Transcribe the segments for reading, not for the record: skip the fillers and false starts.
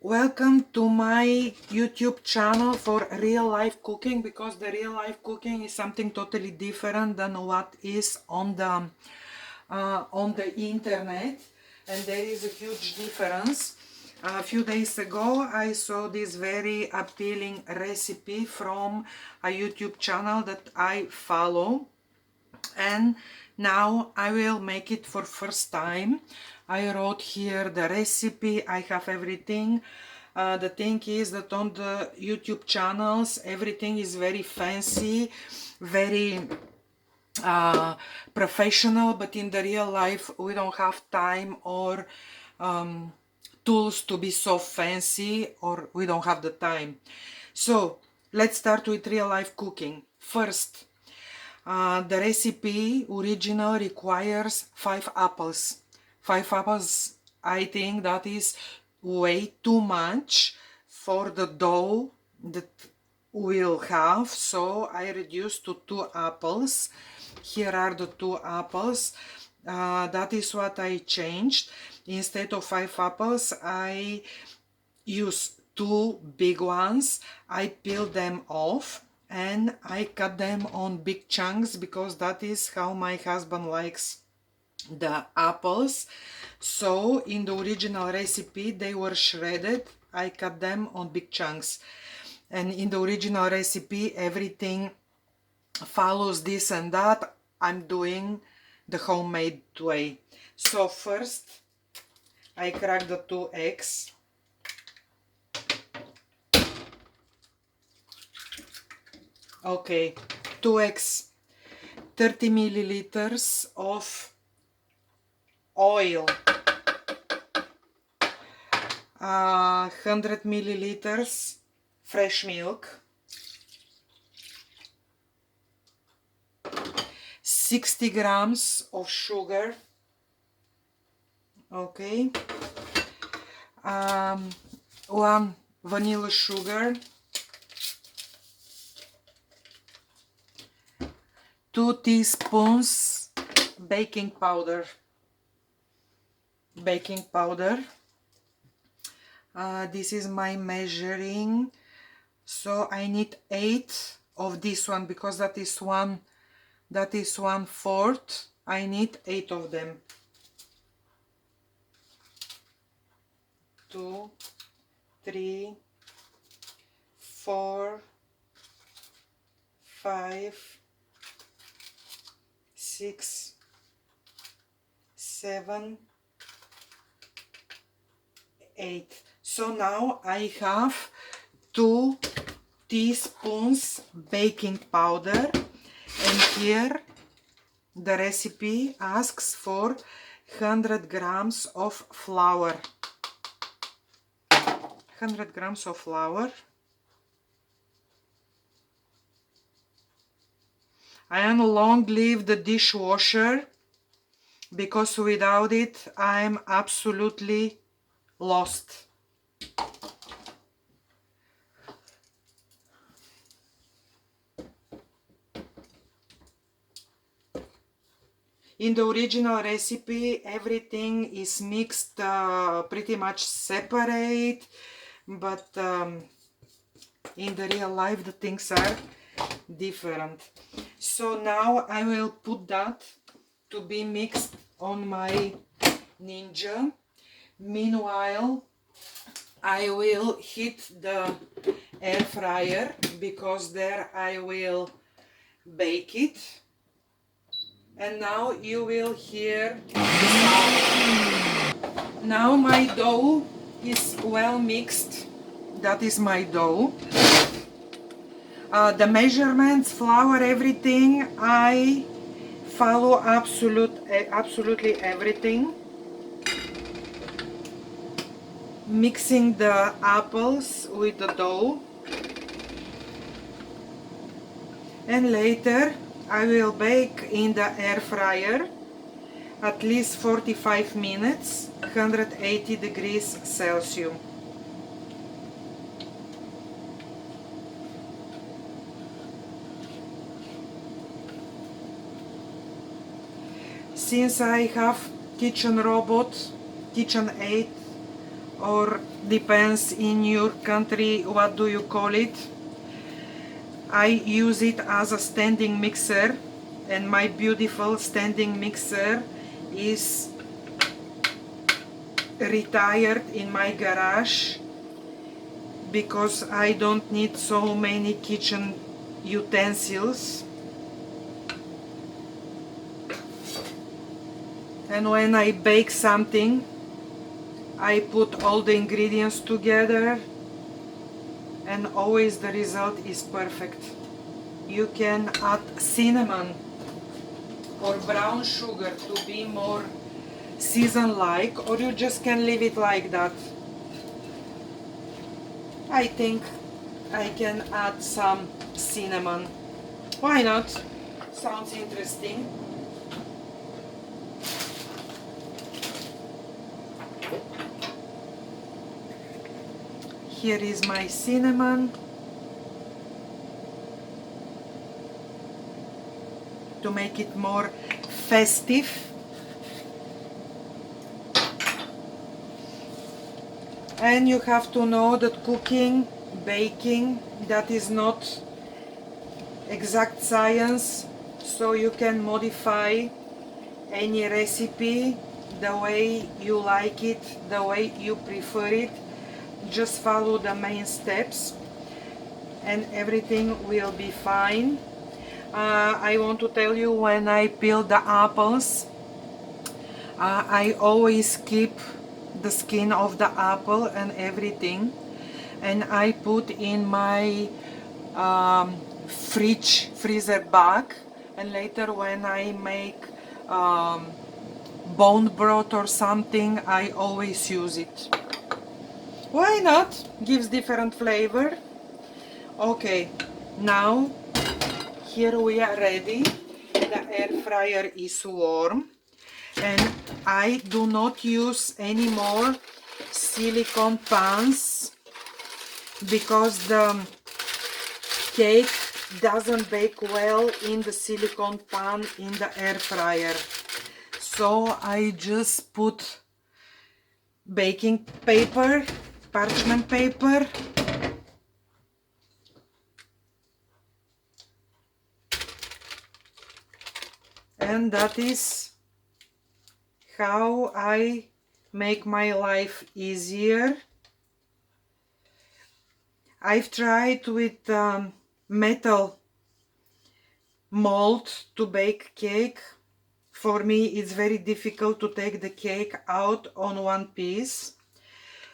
Welcome to my YouTube channel for real life cooking, because the real life cooking is something totally different than what is on the internet, and there is a huge difference. A few days ago I saw this very appealing recipe from a YouTube channel that I follow, and now I will make it for first time. I wrote here the recipe, I have everything. The thing is that on the YouTube channels everything is very fancy, very professional, but in the real life we don't have time or tools to be so fancy, or we don't have the time. So let's start with real life cooking. First, the recipe original requires 5 apples. 5 apples, I think that is way too much for the dough that we'll have, so I reduced to 2 apples. Here are the 2 apples. That is what I changed. Instead of 5 apples, I use 2 big ones. I peel them off and I cut them on big chunks, because that is how my husband likes the apples. So in the original recipe they were shredded. I cut them on big chunks, and in the original recipe everything follows this and that. I'm doing the homemade way. So first I crack the 2 eggs. Okay, 2 eggs, 30 milliliters of oil, 100 milliliters fresh milk, 60 grams of sugar, okay, 1 vanilla sugar, 2 teaspoons baking powder. This is my measuring, so I need 8 of this one, because that is 1/4. I need 8 of them. 2, 3, 4, 5, 6, 7, 8. So now I have 2 teaspoons baking powder, and here the recipe asks for 100 grams of flour. 100 grams of flour. I long live the dishwasher, because without it I'm absolutely lost. In the original recipe everything is mixed pretty much separate, but in the real life the things are different. So now I will put that to be mixed on my Ninja. Meanwhile I will heat the air fryer, because there I will bake it. And now you will hear the sound. Now my dough is well mixed. That is my dough. The measurements, flour, everything, I follow absolutely everything. Mixing the apples with the dough, and later I will bake in the air fryer at least 45 minutes, 180 degrees Celsius. Since I have kitchen robot, KitchenAid or depends in your country what do you call it. I use it as a standing mixer, and my beautiful standing mixer is retired in my garage because I don't need so many kitchen utensils. And when I bake something, I put all the ingredients together and always the result is perfect. You can add cinnamon or brown sugar to be more season-like, or you just can leave it like that. I think I can add some cinnamon. Why not? Sounds interesting. Here is my cinnamon. To make it more festive. And you have to know that cooking, baking, that is not exact science, so you can modify any recipe the way you like it, the way you prefer it. Just follow the main steps and everything will be fine. I want to tell you, when I peel the apples, I always keep the skin of the apple and everything, and I put in my freezer bag, and later when I make bone broth or something, I always use it. Why not? Gives different flavor. Okay, now here we are ready. The air fryer is warm, and I do not use any more silicone pans because the cake doesn't bake well in the silicone pan in the air fryer. So I just put baking paper, parchment paper, and that is how I make my life easier. I've tried with metal mold to bake cake. For me it's very difficult to take the cake out on one piece.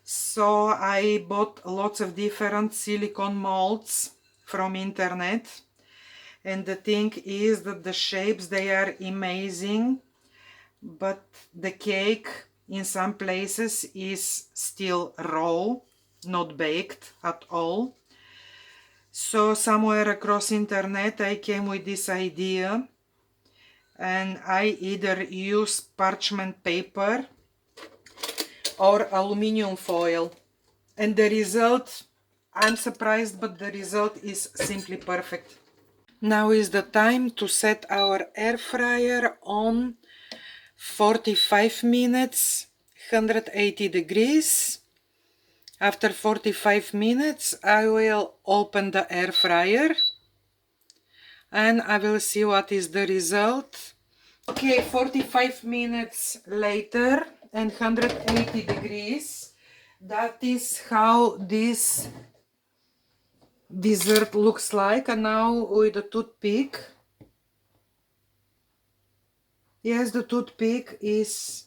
So I bought lots of different silicone molds from internet. And the thing is that the shapes, they are amazing, but the cake in some places is still raw, not baked at all. So somewhere across internet I came with this idea, and I either use parchment paper or aluminum foil, and the result, I'm surprised, but the result is simply perfect. Now is the time to set our air fryer on 45 minutes, 180 degrees. After 45 minutes I will open the air fryer and I will see what is the result. Okay, 45 minutes later and 180 degrees. That is how this dessert looks like. And now with the toothpick. Yes, the toothpick is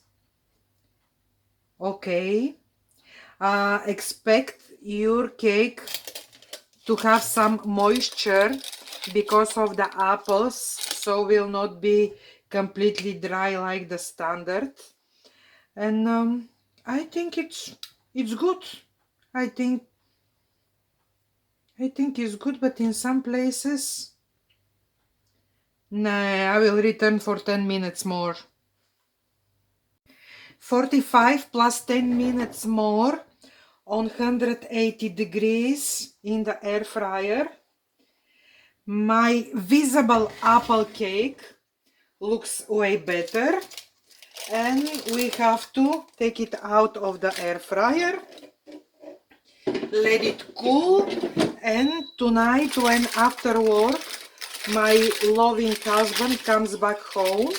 okay. Expect your cake to have some moisture because of the apples, so will not be completely dry like the standard. And I think it's good. I think it's good, but in some places, nah, I will return for 10 minutes more. 45 plus 10 minutes more on 180 degrees in the air fryer. My visible apple cake looks way better. and we have to take it out of the air fryer, let it cool, and tonight when after work my loving husband comes back home,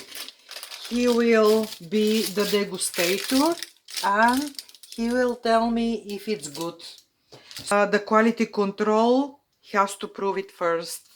he will be the degustator and he will tell me if it's good. The quality control has to prove it first.